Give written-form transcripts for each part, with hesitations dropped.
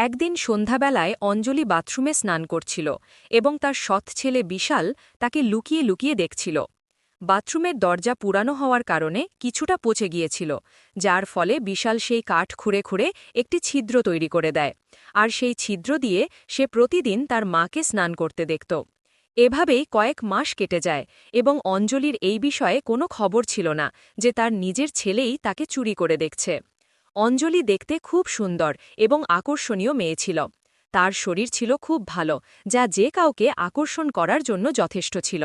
একদিন সন্ধ্যাবেলায় অঞ্জলি বাথরুমে স্নান করছিল এবং তার সৎ ছেলে বিশাল তাকে লুকিয়ে লুকিয়ে দেখছিল। বাথরুমের দরজা পুরানো হওয়ার কারণে কিছুটা পচে গিয়েছিল, যার ফলে বিশাল সেই কাঠ খুঁড়ে খুঁড়ে একটি ছিদ্র তৈরি করে দেয়, আর সেই ছিদ্র দিয়ে সে প্রতিদিন তার মাকে স্নান করতে দেখত। এভাবেই কয়েক মাস কেটে যায় এবং অঞ্জলির এই বিষয়ে কোনো খবর ছিল না যে তার নিজের ছেলেই তাকে চুরি করে দেখছে। অঞ্জলি দেখতে খুব সুন্দর এবং আকর্ষণীয় মেয়ে ছিল। তার শরীর ছিল খুব ভালো, যা যে কাউকে আকর্ষণ করার জন্য যথেষ্ট ছিল।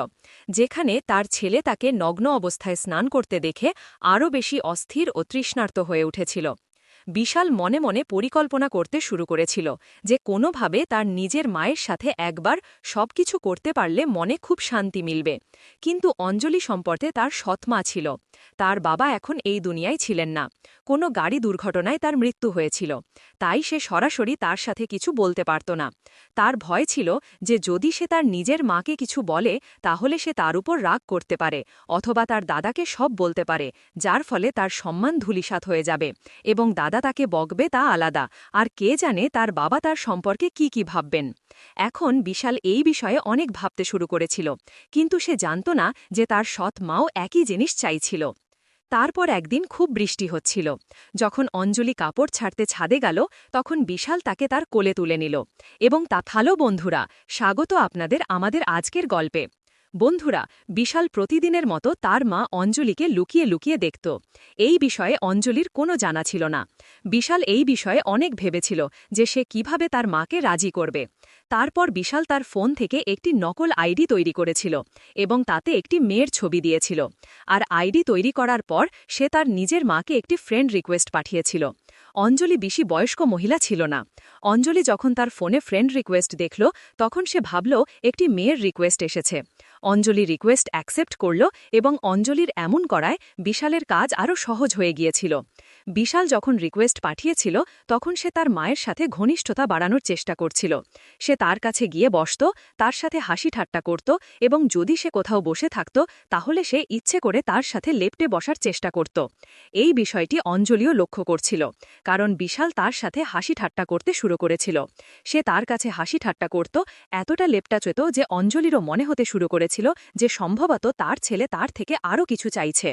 যেখানে তার ছেলে তাকে নগ্ন অবস্থায় স্নান করতে দেখে আরও বেশি অস্থির ও তৃষ্ণার্ত হয়ে উঠেছিল। বিশাল মনে মনে পরিকল্পনা করতে শুরু করেছিল যে কোনোভাবে তার নিজের মায়ের সাথে একবার সবকিছু করতে পারলে মনে খুব শান্তি মিলবে। কিন্তু অঞ্জলি সম্পর্কে তার সৎমা ছিল। তার বাবা এখন এই দুনিয়ায় ছিলেন না, কোনো গাড়ি দুর্ঘটনায় তার মৃত্যু হয়েছিল। তাই সে সরাসরি তার সাথে কিছু বলতে পারত না। তার ভয় ছিল যে যদি সে তার নিজের মাকে কিছু বলে তাহলে সে তার উপর রাগ করতে পারে অথবা তার দাদাকে সব বলতে পারে, যার ফলে তার সম্মান ধূলিসাৎ হয়ে যাবে এবং দাদা তাকে বকবে তা আলাদা, আর কে জানে তার বাবা তার সম্পর্কে কি ভাববেন। এখন বিশাল এই বিষয়ে অনেক ভাবতে শুরু করেছিল, কিন্তু সে জানত না যে তার সৎ মাও একই জিনিস চাইছিল। তারপর একদিন খুব বৃষ্টি হচ্ছিল। যখন অঞ্জলি কাপড় ছাড়তে ছাদে গেল, তখন বিশাল তাকে তার কোলে তুলে নিল এবং হ্যালো বন্ধুরা, স্বাগত আপনাদের আমাদের আজকের গল্পে। বন্ধুরা, বিশাল প্রতিদিনের মতো তার মা অঞ্জলিকে লুকিয়ে লুকিয়ে দেখত। এই বিষয়ে অঞ্জলির কোনো জানা ছিল না। বিশাল এই বিষয়ে অনেক ভেবেছিল যে সে কিভাবে তার মাকে রাজি করবে। তারপর বিশাল তার ফোন থেকে একটি নকল আইডি তৈরি করেছিল এবং তাতে একটি মেয়ের ছবি দিয়েছিল। আর আইডি তৈরি করার পর সে তার নিজের মাকে একটি ফ্রেন্ড রিকোয়েস্ট পাঠিয়েছিল। অঞ্জলি বেশি বয়স্ক মহিলা ছিল না। অঞ্জলি যখন তার ফোনে ফ্রেন্ড রিকোয়েস্ট দেখল, তখন সে ভাবল একটি মেয়ের রিকোয়েস্ট এসেছে। অঞ্জলি রিকোয়েস্ট অ্যাকসেপ্ট করল এবং অঞ্জলির এমন করায় বিশালের কাজ আরও সহজ হয়ে গিয়েছিল। বিশাল যখন রিকোয়েস্ট পাঠিয়েছিল, তখন সে তার মায়ের সাথে ঘনিষ্ঠতা বাড়ানোর চেষ্টা করছিল। সে তার কাছে গিয়ে বসত, তার সাথে হাসি ঠাট্টা করত এবং যদি সে কোথাও বসে থাকত তাহলে সে ইচ্ছে করে তার সাথে লেপ্টে বসার চেষ্টা করত। এই বিষয়টি অঞ্জলিও লক্ষ্য করছিল, কারণ বিশাল তার সাথে হাসি ঠাট্টা করতে শুরু করেছিল। সে তার কাছে হাসি ঠাট্টা করত, এতটা লেপ্টাচেত যে অঞ্জলিরও মনে হতে শুরু করেছিল যে সম্ভবত তার ছেলে তার থেকে আরও কিছু চাইছে।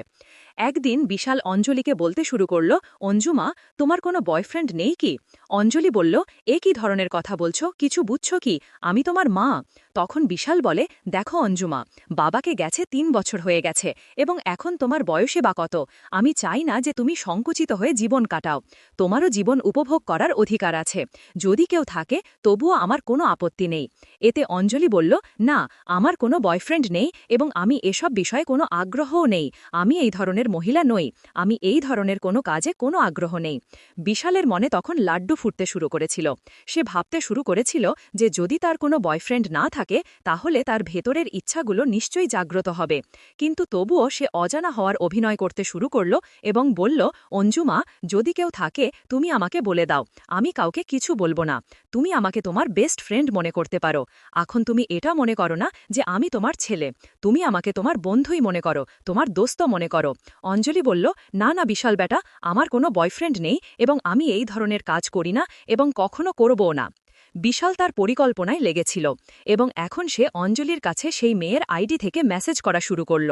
একদিন বিশাল অঞ্জলিকে বলতে শুরু করল, অঞ্জুমা, তোমার কোনো বয়ফ্রেন্ড নেই কি? অঞ্জলি বলল, এ কি ধরনের কথা বলছো, কিছু বুঝছো কি? আমি তোমার মা। তখন বিশাল বলে, দেখো অঞ্জুমা, বাবাকে গেছে ৩ বছর হয়ে গেছে এবং এখন তোমার বয়সে বা কত? আমি চাই না যে তুমি সংকুচিত হয়ে জীবন কাটাও। তোমারও জীবন উপভোগ করার অধিকার আছে। যদি কেউ থাকে তবুও আমার কোনো আপত্তি নেই। এতে অঞ্জলি বলল, না, আমার কোনো বয়ফ্রেন্ড নেই এবং আমি এসব বিষয়ে কোনো আগ্রহও নেই। আমি এই ধরনের মহিলা নই। আমি এই ধরনের কোনো কাজে কোনো আগ্রহ নেই। বিশালের মনে তখন লাড্ডু ফুটতে শুরু করেছিল। সে ভাবতে শুরু করেছিল যে যদি তার কোনো বয়ফ্রেন্ড না থাকে তাহলে তার ভেতরের ইচ্ছাগুলো নিশ্চয়ই জাগ্রত হবে। কিন্তু তবুও সে অজানা হওয়ার অভিনয় করতে শুরু করল এবং বলল, অঞ্জুমা, যদি কেউ থাকে তুমি আমাকে বলে দাও, আমি কাউকে কিছু বলবো না। তুমি আমাকে তোমার বেস্ট ফ্রেন্ড মনে করতে পারো। এখন তুমি এটা মনে করো না যে আমি তোমার ছেলে। তুমি আমাকে তোমার বন্ধুই মনে করো, তোমার দোস্ত মনে করো। অঞ্জলি বলল, না না বিশাল বেটা, আমার কোনো বয়ফ্রেন্ড নেই এবং আমি এই ধরনের কাজ করি না এবং কখনো করবও না। বিশাল তার পরিকল্পনায় লেগেছিল এবং এখন সে অঞ্জলির কাছে সেই মেয়ের আইডি থেকে মেসেজ করা শুরু করল।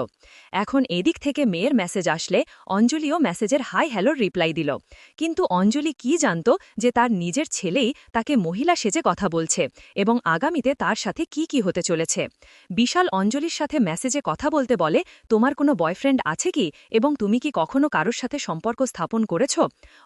এখন এদিক থেকে মেয়ের মেসেজ আসলে অঞ্জলিও মেসেজের হাই হ্যালোর রিপ্লাই দিল। কিন্তু অঞ্জলি কি জানত যে তার নিজের ছেলেই তাকে মহিলা সেজে কথা বলছে এবং আগামীতে তার সাথে কি হতে চলেছে। বিশাল অঞ্জলির সাথে মেসেজে কথা বলতে বলে, তোমার কোনো বয়ফ্রেন্ড আছে কি এবং তুমি কি কখনো কারোর সাথে সম্পর্ক স্থাপন করেছ?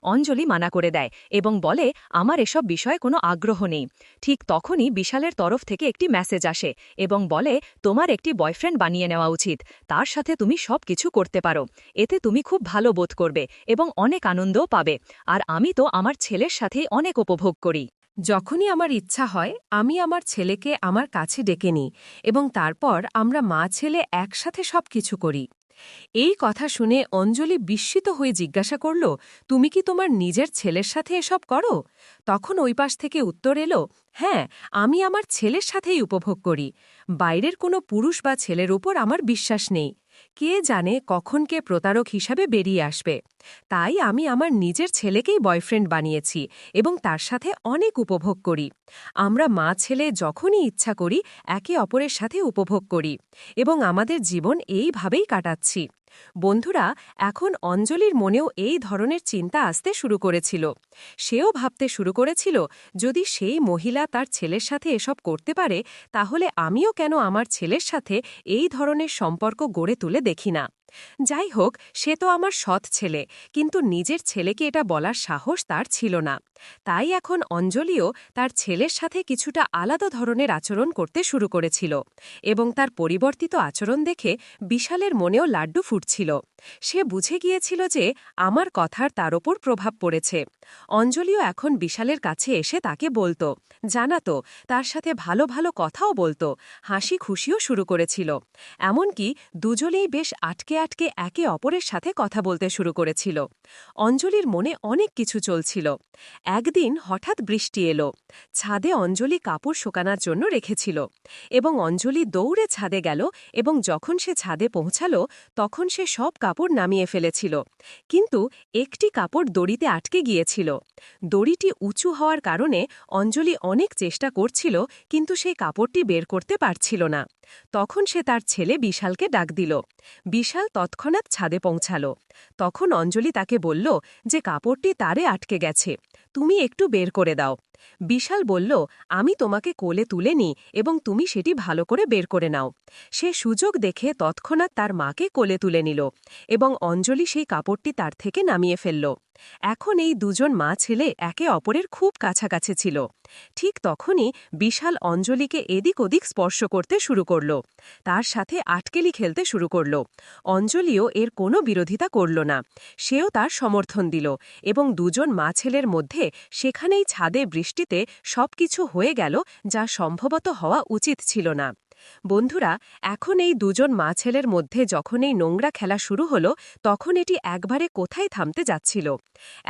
অঞ্জলি মানা করে দেয় এবং বলে, আমার এসব বিষয়ে কোনো আগ্রহ নেই। ঠিক তখনই বিশালের তরফ থেকে একটি মেসেজ আসে এবং বলে, তোমার একটি বয়ফ্রেন্ড বানিয়ে নেওয়া উচিত। তার সাথে তুমি সব কিছু করতে পারো। এতে তুমি খুব ভালো বোধ করবে এবং অনেক আনন্দও পাবে। আর আমি তো আমার ছেলের সাথেই অনেক উপভোগ করি। যখনই আমার ইচ্ছা হয় আমি আমার ছেলেকে আমার কাছে ডেকে নিই এবং তারপর আমরা মা ছেলে একসাথে সব কিছু করি। এই কথা শুনে অঞ্জলি বিস্মিত হয়ে জিজ্ঞাসা করল, তুমি কি তোমার নিজের ছেলের সাথে এসব করো? তখন ওই পাশ থেকে উত্তর এলো, হ্যাঁ, আমি আমার ছেলের সাথেই উপভোগ করি। বাইরের কোনো পুরুষ বা ছেলের উপর আমার বিশ্বাস নেই। কে জানে কখন কে প্রতারক হিসাবে বেরিয়ে আসবে। তাই আমি আমার নিজের ছেলেকেই বয়ফ্রেন্ড বানিয়েছি এবং তার সাথে অনেক উপভোগ করি। আমরা মা ছেলে যখনই ইচ্ছা করি একে অপরের সাথে উপভোগ করি এবং আমাদের জীবন এইভাবেই কাটাচ্ছি। বন্ধুরা, এখন অঞ্জলির মনেও এই ধরনের চিন্তা আসতে শুরু করেছিল। সেও ভাবতে শুরু করেছিল, যদি সেই মহিলা তার ছেলের সাথে এসব করতে পারে, তাহলে আমিও কেন আমার ছেলের সাথে এই ধরনের সম্পর্ক গড়ে তুলে দেখি না। যাই হোক, সে তো আমার সৎ ছেলে, কিন্তু নিজের ছেলেকে এটা বলার সাহস তার ছিল না। তাই এখন অঞ্জলিও তার ছেলের সাথে কিছুটা আলাদা ধরনের আচরণ করতে শুরু করেছিল এবং তার পরিবর্তিত আচরণ দেখে বিশালের মনেও লাড্ডু ফুটছিল। সে বুঝে গিয়েছিল যে আমার কথার তার ওপর প্রভাব পড়েছে। অঞ্জলিও এখন বিশালের কাছে এসে তাকে বলতো, জানাতো, তার সাথে ভালো ভালো কথাও বলতো, হাসি খুশিও শুরু করেছিল। এমনকি দুজনেই বেশ আটকে আটকে একে অপরের সাথে কথা বলতে শুরু করেছিল। অঞ্জলির মনে অনেক কিছু চলছিল। একদিন হঠাৎ বৃষ্টি এলো। ছাদে অঞ্জলি কাপড় শুকানোর জন্য রেখেছিল এবং অঞ্জলি দৌড়ে ছাদে গেল এবং যখন সে ছাদে পৌঁছাল তখন সে সব কাপড় নামিয়ে ফেলেছিল, কিন্তু একটি কাপড় দড়িতে আটকে গিয়েছিল। দড়িটি উঁচু হওয়ার কারণে অঞ্জলি অনেক চেষ্টা করছিল, কিন্তু সেই কাপড়টি বের করতে পারছিল না। তখন সে তার ছেলে বিশালকে ডাক দিল। বিশাল তৎক্ষণাৎ ছাদে পৌঁছাল। তখন অঞ্জলি তাকে বলল যে কাপড়টি তারে আটকে গেছে, তুমি একটু বের করে দাও। বিশাল বলল, আমি তোমাকে কোলে তুলে নিই এবং তুমি সেটি ভালো করে বের করে নাও। সে সুযোগ দেখে তৎক্ষণাৎ তার মাকে কোলে তুলে নিল এবং অঞ্জলি সেই কাপড়টি তার থেকে নামিয়ে ফেলল। এখন এই দুজন মা ছেলে একে অপরের খুব কাছাকাছি ছিল। ঠিক তখনই বিশাল অঞ্জলিকে এদিক ওদিক স্পর্শ করতে শুরু করল, তার সাথে আটকেলি খেলতে শুরু করল। অঞ্জলিও এর কোনো বিরোধিতা করল না, সেও তার সমর্থন দিল এবং দুজন মা ছেলের মধ্যে সেখানেই ছাদে বৃষ্টিতে সবকিছু হয়ে গেল, যা সম্ভবত হওয়া উচিত ছিল না। বন্ধুরা, এখন এই দুজন মা ছেলের মধ্যে যখন এই নোংরা খেলা শুরু হলো, তখন এটি একবারে কোথায় থামতে যাচ্ছিল।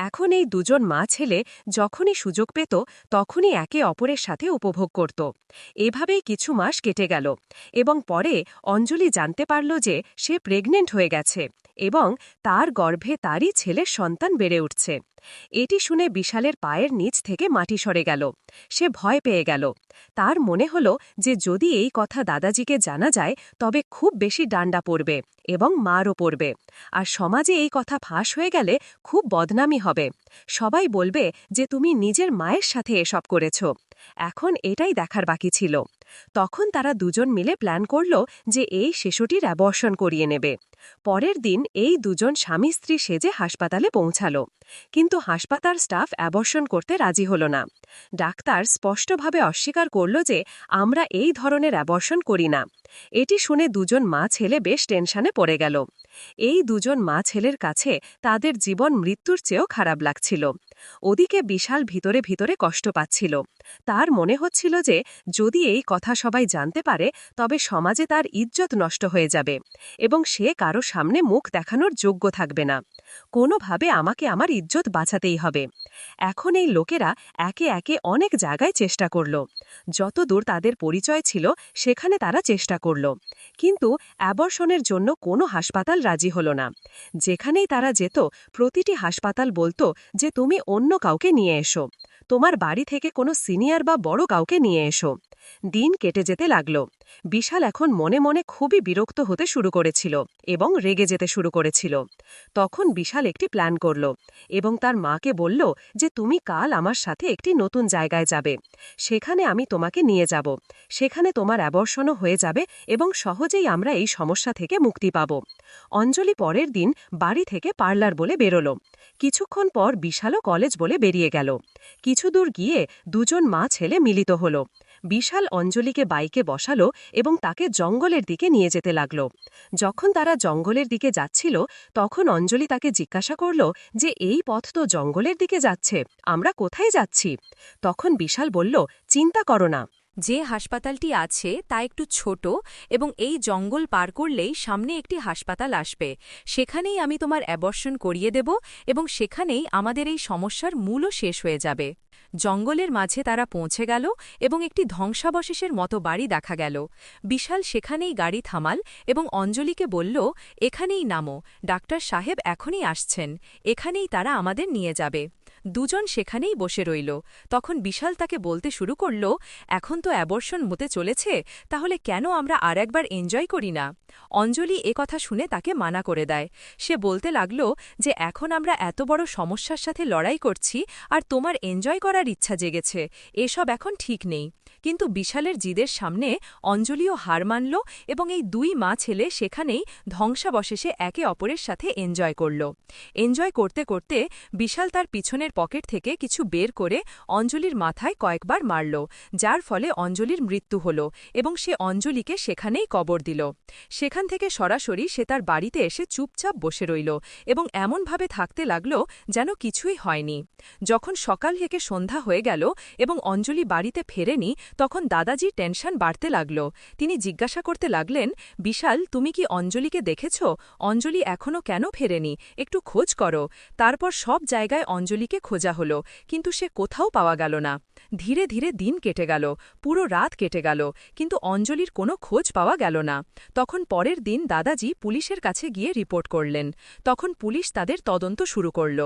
এখন এই দুজন মা ছেলে যখনই সুযোগ পেত তখনই একে অপরের সাথে উপভোগ করত। এভাবেই কিছু মাস কেটে গেল এবং পরে অঞ্জলি জানতে পারল যে সে প্রেগনেন্ট হয়ে গেছে এবং তার গর্ভে তারই ছেলের সন্তান বেড়ে উঠছে। এটি শুনে বিশালের পায়ের নিচ থেকে মাটি সরে গেল। সে ভয় পেয়ে গেল। তার মনে হল যে যদি এই কথা দাদাজিকে জানা যায় তবে খুব বেশি ডান্ডা পড়বে এবং মারও পড়বে, আর সমাজে এই কথা ফাঁস হয়ে গেলে খুব বদনামি হবে। সবাই বলবে যে তুমি নিজের মায়ের সাথে এসব করেছ। এখন এটাই দেখার বাকি ছিল। তখন তারা দুজন মিলে প্ল্যান করল যে এই শিশুটির অ্যাবর্শন করিয়ে নেবে। পরের দিন এই দুজন স্বামী স্ত্রী সেজে হাসপাতালে পৌঁছাল, কিন্তু হাসপাতাল স্টাফ অ্যাবর্শন করতে রাজি হল না। ডাক্তার স্পষ্টভাবে অস্বীকার করল যে আমরা এই ধরনের অ্যাবর্শন করি না। এটি শুনে দুজন মা ছেলে বেশ টেনশনে পড়ে গেল। এই দুজন মা ছেলের কাছে তাদের জীবন মৃত্যুর চেয়েও খারাপ লাগছিল। ওদিকে বিশাল ভিতরে ভিতরে কষ্ট পাচ্ছিল। তার মনে হচ্ছিল যে যদি এই কথা সবাই জানতে পারে তবে সমাজে তার ইজ্জত নষ্ট হয়ে যাবে এবং সে কারো সামনে মুখ দেখানোর যোগ্য থাকবে না। কোনোভাবে আমাকে আমার ইজ্জত বাঁচাতেই হবে। এখন এই লোকেরা একে একে অনেক জায়গায় চেষ্টা করল। যতদূর তাদের পরিচয় ছিল সেখানে তারা চেষ্টা করল, কিন্তু অ্যাবর্শনের জন্য কোনো হাসপাতাল রাজি হল না। যেখানেই তারা যেত প্রতিটি হাসপাতাল বলতো যে তুমি অন্য কাউকে নিয়ে এসো, তোমার বাড়ি থেকে কোনো সিনিয়র বা বড় কাউকে নিয়ে এসো। দিন কেটে যেতে লাগল। বিশাল এখন মনে মনে খুবই বিরক্ত হতে শুরু করেছিল এবং রেগে যেতে শুরু করেছিল। তখন বিশাল একটি প্ল্যান করল এবং তার মাকে বলল যে তুমি কাল আমার সাথে একটি নতুন জায়গায় যাবে, সেখানে আমি তোমাকে নিয়ে যাব। সেখানে তোমার অ্যাবর্শনও হয়ে যাবে এবং সহজেই আমরা এই সমস্যা থেকে মুক্তি পাব। অঞ্জলি পরের দিন বাড়ি থেকে পার্লার বলে বেরোল। কিছুক্ষণ পর বিশালও কলেজ বলে বেরিয়ে গেল। কিছু দূর গিয়ে দুজন মা ছেলে মিলিত হল। বিশাল অঞ্জলিকে বাইকে বসালো এবং তাকে জঙ্গলের দিকে নিয়ে যেতে লাগল। যখন তারা জঙ্গলের দিকে যাচ্ছিল তখন অঞ্জলি তাকে জিজ্ঞাসা করল যে এই পথ তো জঙ্গলের দিকে যাচ্ছে, আমরা কোথায় যাচ্ছি? তখন বিশাল বলল, চিন্তা করো না, যে হাসপাতালটি আছে তা একটু ছোট এবং এই জঙ্গল পার করলেই সামনে একটি হাসপাতাল আসবে। সেখানেই আমি তোমার অ্যাবর্শন করিয়ে দেব এবং সেখানেই আমাদের এই সমস্যার মূলও শেষ হয়ে যাবে। জঙ্গলের মাঝে তারা পৌঁছে গেল এবং একটি ধ্বংসাবশেষের মতো বাড়ি দেখা গেল। বিশাল সেখানেই গাড়ি থামাল এবং অঞ্জলিকে বলল, এখানেই নামো, ডাক্তার সাহেব এখনই আসছেন, এখানেই তারা আমাদের নিয়ে যাবে। দুজন সেখানেই বসে রইল। তখন বিশাল তাকে বলতে শুরু করল, এখন তো অ্যাবর্শন হতে চলেছে, তাহলে কেন আমরা আর একবার এনজয় করি না? অঞ্জলি কথা শুনে তাকে মানা করে দেয়। সে বলতে লাগল যে এখন আমরা এত বড় সমস্যার সাথে লড়াই করছি আর তোমার এনজয় করার ইচ্ছা জেগেছে, এসব এখন ঠিক নেই। কিন্তু বিশালের জিদের সামনে অঞ্জলিও হার মানল এবং এই দুই মা ছেলে সেখানেই ধ্বংসাবশেষে একে অপরের সাথে এনজয় করল। এনজয় করতে করতে বিশাল তার পিছনের পকেট থেকে কিছু বের করে অঞ্জলির মাথায় কয়েকবার মারল, যার ফলে অঞ্জলির মৃত্যু হল এবং সে অঞ্জলিকে সেখানেই কবর দিল। সেখান থেকে সরাসরি সে তার বাড়িতে এসে চুপচাপ বসে রইল এবং এমনভাবে থাকতে লাগল যেন কিছুই হয়নি। যখন সকাল থেকে সন্ধ্যা হয়ে গেল এবং অঞ্জলি বাড়িতে ফেরেনি, তখন দাদাজির টেনশন বাড়তে লাগল। তিনি জিজ্ঞাসা করতে লাগলেন, বিশাল, তুমি কি অঞ্জলিকে দেখেছ? অঞ্জলি এখনও কেন ফেরেনি? একটু খোঁজ করো। তারপর সব জায়গায় অঞ্জলিকে খোঁজা হলো, কিন্তু সে কোথাও পাওয়া গেল না। ধীরে ধীরে দিন কেটে গেল, পুরো রাত কেটে গেল, কিন্তু অঞ্জলির কোনো খোঁজ পাওয়া গেল না। তখন পরের দিন দাদাজি পুলিশের কাছে গিয়ে রিপোর্ট করলেন। তখন পুলিশ তাদের তদন্ত শুরু করল।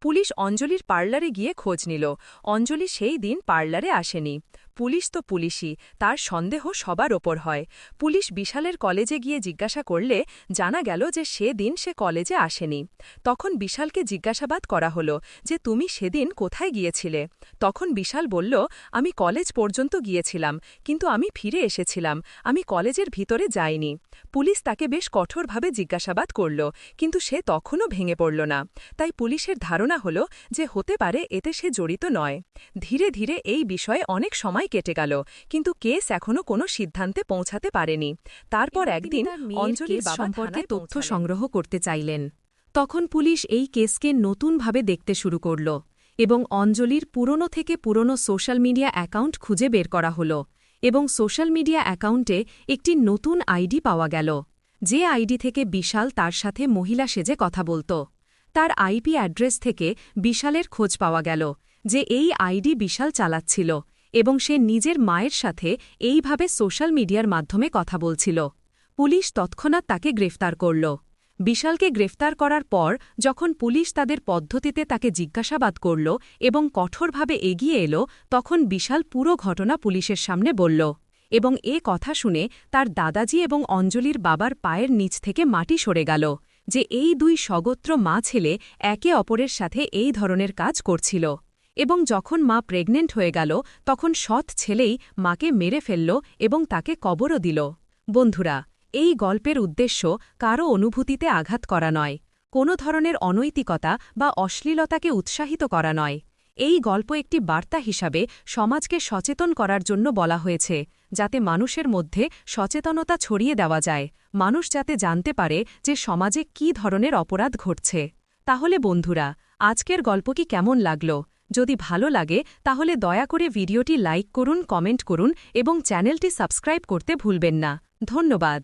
পুলিশ অঞ্জলির পার্লারে গিয়ে খোঁজ নিল। অঞ্জলি সেই দিন পার্লারে আসেনি। পুলিশ তো পুলিশই, তার সন্দেহ সবার ওপর হয়। পুলিশ বিশালের কলেজে গিয়ে জিজ্ঞাসা করলে জানা গেল যে সেদিন সে কলেজে আসেনি। তখন বিশালকে জিজ্ঞাসাবাদ করা হলো যে তুমি সেদিন কোথায় গিয়েছিলে? তখন বিশাল বলল, আমি কলেজ পর্যন্ত গিয়েছিলাম, কিন্তু আমি ফিরে এসেছিলাম, আমি কলেজের ভিতরে যাইনি। পুলিশ তাকে বেশ কঠোরভাবে জিজ্ঞাসাবাদ করল, কিন্তু সে তখনও ভেঙে পড়ল না। তাই পুলিশের ধারণা হল যে হতে পারে এতে সে জড়িত নয়। ধীরে ধীরে এই বিষয়ে অনেক সময় কেটে গেল, কিন্তু কেস এখনও কোনো সিদ্ধান্তে পৌঁছাতে পারেনি। তারপর একদিন অঞ্জলির বাবা সম্পর্কে তথ্য সংগ্রহ করতে চাইলেন। তখন পুলিশ এই কেসকে নতুনভাবে দেখতে শুরু করল এবং অঞ্জলির পুরনো থেকে পুরনো সোশ্যাল মিডিয়া অ্যাকাউন্ট খুঁজে বের করা হল এবং সোশ্যাল মিডিয়া অ্যাকাউন্টে একটি নতুন আইডি পাওয়া গেল, যে আইডি থেকে বিশাল তার সাথে মহিলা সেজে কথা বলত। তার আইপি অ্যাড্রেস থেকে বিশালের খোঁজ পাওয়া গেল যে এই আইডি বিশাল চালাচ্ছিল এবং সে নিজের মায়ের সাথে এইভাবে সোশ্যাল মিডিয়ার মাধ্যমে কথা বলছিল। পুলিশ তৎক্ষণাৎ তাকে গ্রেফতার করল। বিশালকে গ্রেফতার করার পর যখন পুলিশ তাদের পদ্ধতিতে তাকে জিজ্ঞাসাবাদ করল এবং কঠোরভাবে এগিয়ে এলো, তখন বিশাল পুরো ঘটনা পুলিশের সামনে বলল এবং কথা শুনে তার দাদাজি এবং অঞ্জলির বাবার পায়ের নিচ থেকে মাটি সরে গেল যে এই দুই সগোত্র মা ছেলে একে অপরের সাথে এই ধরনের কাজ করছিল। এবং যখন মা প্রেগনেন্ট হয়ে গেল, তখন সৎ ছেলেই মাকে মেরে ফেলল এবং তাকে কবরও দিল। বন্ধুরা, এই গল্পের উদ্দেশ্য কারও অনুভূতিতে আঘাত করা নয়, কোনো ধরনের অনৈতিকতা বা অশ্লীলতাকে উৎসাহিত করা নয়। এই গল্প একটি বার্তা হিসাবে সমাজকে সচেতন করার জন্য বলা হয়েছে, যাতে মানুষের মধ্যে সচেতনতা ছড়িয়ে দেওয়া যায়, মানুষ যাতে জানতে পারে যে সমাজে কী ধরনের অপরাধ ঘটছে। তাহলে বন্ধুরা, আজকের গল্প কি কেমন লাগল? যদি ভালো লাগে তাহলে দয়া করে ভিডিওটি লাইক করুন, কমেন্ট করুন এবং চ্যানেলটি সাবস্ক্রাইব করতে ভুলবেন না। ধন্যবাদ।